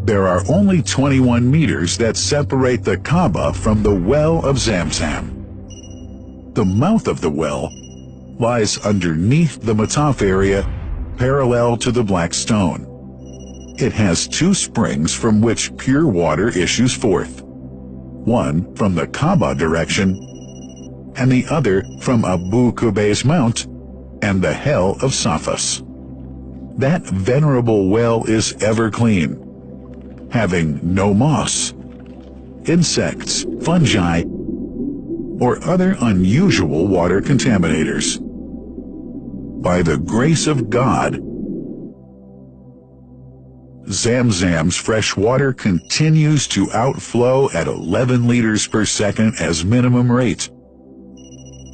There are only 21 meters that separate the Kaaba from the well of Zamzam. The mouth of the well lies underneath the Mataf area, parallel to the Black Stone. It has two springs from which pure water issues forth, one from the Kaaba direction and the other from Abu Qubay's Mount and the Hell of Safas. That venerable well is ever clean, having no moss, insects, fungi, or other unusual water contaminators. By the grace of God, Zamzam's fresh water continues to outflow at 11 liters per second as minimum rate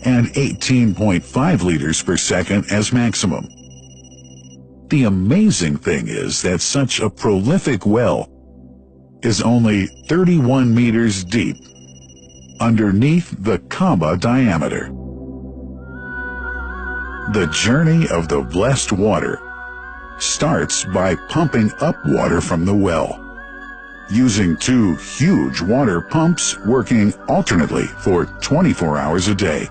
and 18.5 liters per second as maximum. The amazing thing is that such a prolific well is only 31 meters deep underneath the Kaaba diameter. The journey of the blessed water starts by pumping up water from the well, using two huge water pumps working alternately for 24 hours a day.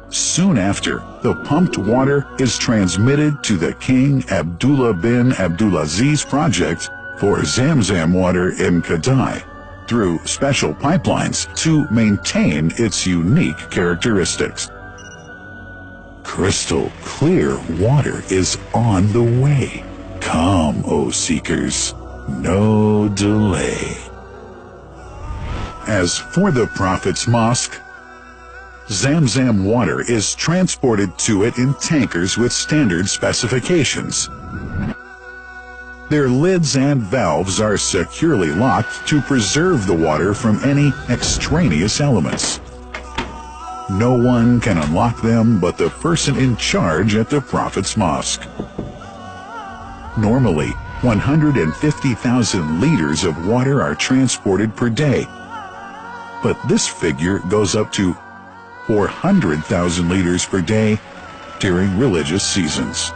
Soon after, the pumped water is transmitted to the King Abdullah bin Abdulaziz project for Zamzam water in Kadai through special pipelines to maintain its unique characteristics. Crystal clear water is on the way. Come, O seekers, no delay. As for the Prophet's Mosque, Zamzam water is transported to it in tankers with standard specifications. Their lids and valves are securely locked to preserve the water from any extraneous elements. No one can unlock them but the person in charge at the Prophet's Mosque. Normally, 150,000 liters of water are transported per day, but this figure goes up to 400,000 liters per day during religious seasons.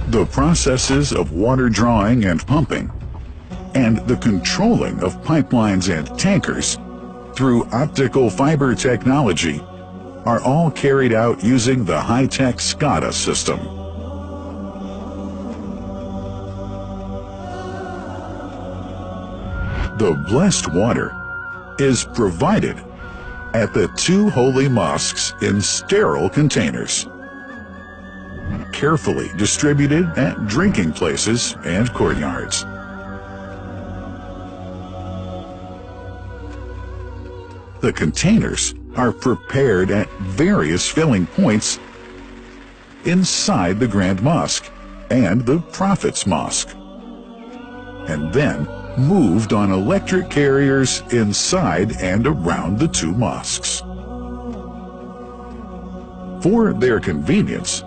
The processes of water drawing and pumping, and the controlling of pipelines and tankers through optical fiber technology are all carried out using the high-tech SCADA system. The blessed water is provided at the two holy mosques in sterile containers, carefully distributed at drinking places and courtyards. The containers are prepared at various filling points inside the Grand Mosque and the Prophet's Mosque, and then moved on electric carriers inside and around the two mosques. For their convenience,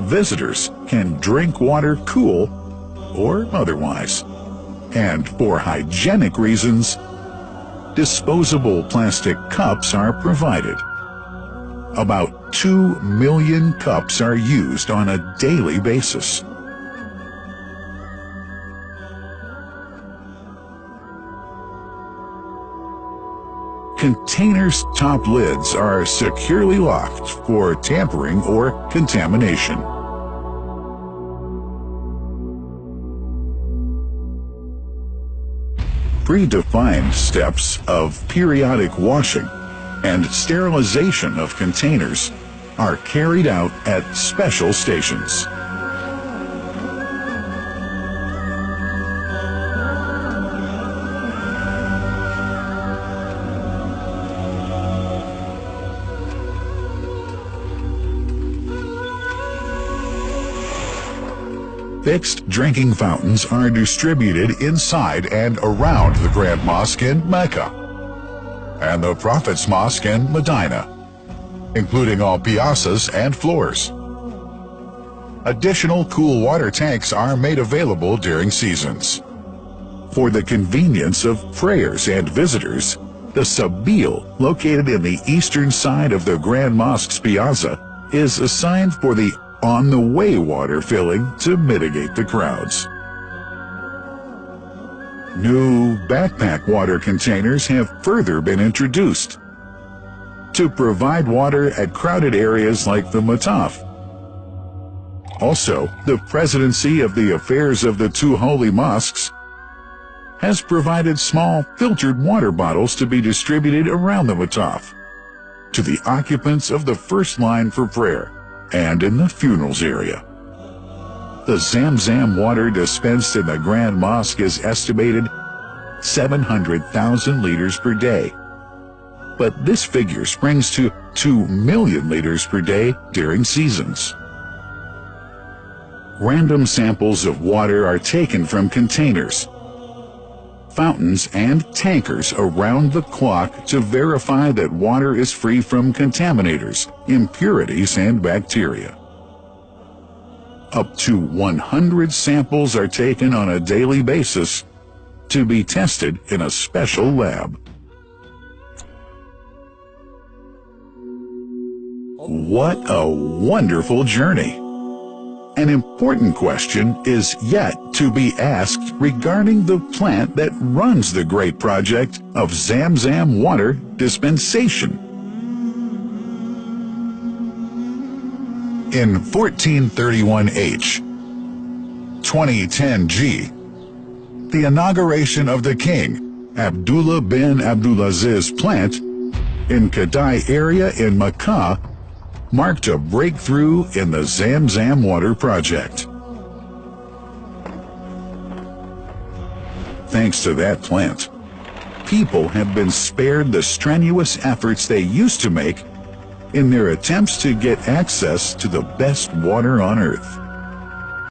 visitors can drink water cool or otherwise, and for hygienic reasons, disposable plastic cups are provided. About 2 million cups are used on a daily basis. Containers' top lids are securely locked for tampering or contamination. Predefined steps of periodic washing and sterilization of containers are carried out at special stations. Fixed drinking fountains are distributed inside and around the Grand Mosque in Mecca and the Prophet's Mosque in Medina, including all piazzas and floors. Additional cool water tanks are made available during seasons. For the convenience of prayers and visitors, the Sabil, located in the eastern side of the Grand Mosque's piazza, is assigned for the on-the-way water filling to mitigate the crowds. New backpack water containers have further been introduced to provide water at crowded areas like the Mataf. Also, the Presidency of the Affairs of the Two Holy Mosques has provided small filtered water bottles to be distributed around the Mataf to the occupants of the first line for prayer and in the funerals area. The Zamzam water dispensed in the Grand Mosque is estimated 700,000 liters per day, but this figure springs to 2 million liters per day during seasons. Random samples of water are taken from containers, fountains, and tankers around the clock to verify that water is free from contaminators, impurities, and bacteria. Up to 100 samples are taken on a daily basis to be tested in a special lab. What a wonderful journey! An important question is yet to be asked regarding the plant that runs the great project of Zamzam water dispensation. In 1431H, 2010G, the inauguration of the King Abdullah bin Abdulaziz plant in Kadai area in Makkah marked a breakthrough in the Zamzam water project. Thanks to that plant, people have been spared the strenuous efforts they used to make in their attempts to get access to the best water on earth.